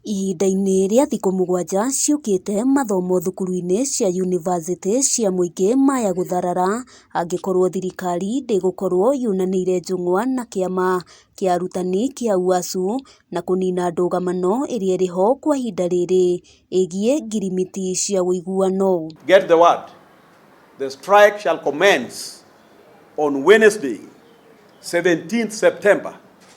Ihinda-inĩ rĩa thikũ 7 ciũkĩte mathomo thukuru-inĩ cia yunivasĩtĩ cia mũingĩ maya gũtharara angĩkorwo thirikari ndĩgũkorwo yunanĩire njũng'wa na kĩama kĩa arutani kĩa UASU na kũnina ndũgamano ĩrĩa ĩrĩho kwa ihinda rĩrĩ ĩgiĩ ngirimiti cia wũiguano. Get the word. The strike shall commence on Wednesday, 17th September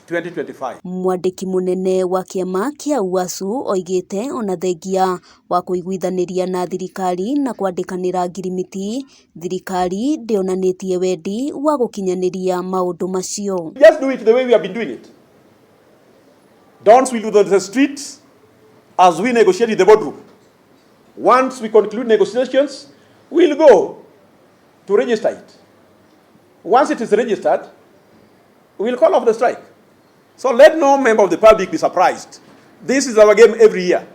2025. Mwandĩki mũnene wa kĩama kĩa UASU oigĩte ona thengia wa kũiguithanĩria na thirikari na kwandĩkanĩra ngirimiti, thirikari ndĩonanĩtie wendi wa gũkinyanĩria maũndũ macio. Just do it the way we have been doing it. Don't we do the streets as we negotiate in the boardroom. Once we conclude negotiations, we'll go to register it. Once it is registered, we'll call off the strike. So let no member of the public be surprised. This is our game every year.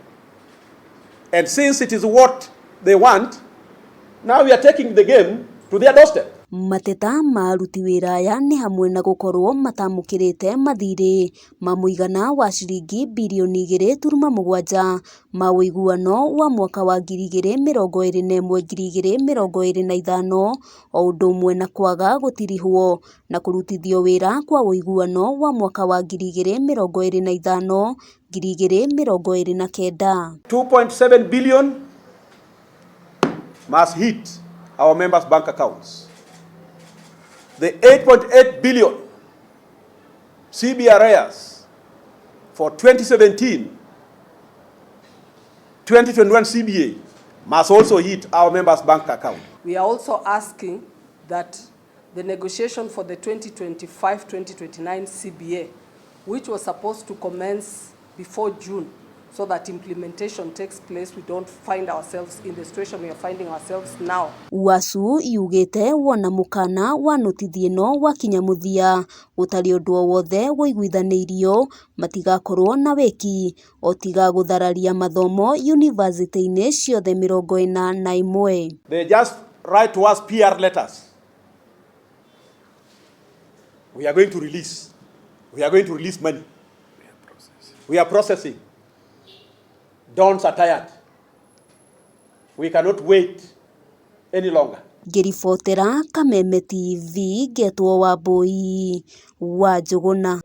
And since it is what they want, now we are taking the game to their doorstep. Mateta ma aruti wĩra aya nĩ hamwe na gũkorwo matamũkĩrĩte mathirĩ ma mũigana wa ciringi birioni 2.7 ma wũiguano wa mwaka wa 2021-2025 o ũndũ ũmwe na kwaga gũtirihwo na kũrutithio wĩra kwa wũiguano wa mwaka wa 2025-2029. 2.7 billion must hit our members' bank accounts. The 8.8 billion CBRAs for 2017-2021 CBA must also hit our members' bank account. We are also asking that the negotiation for the 2025-2029 CBA, which was supposed to commence before June, so that implementation takes place, we don't find ourselves in the situation we are finding ourselves now. UASU yugĩte wona mukana wa notithi ĩno wakinya mũthia gũtarĩ ũndũ o wothe wũiguithanĩirio matigakorwo na wĩki o tiga gũthararia mathomo yunivasĩtĩ-inĩ ciothe 41. They just write to us PR letters. We are going to release. We are going to release money. We are processing. Dons are tired. We cannot wait any longer. Ngĩribotera Kameme TV ngetwo Wambui wa Njũgũna.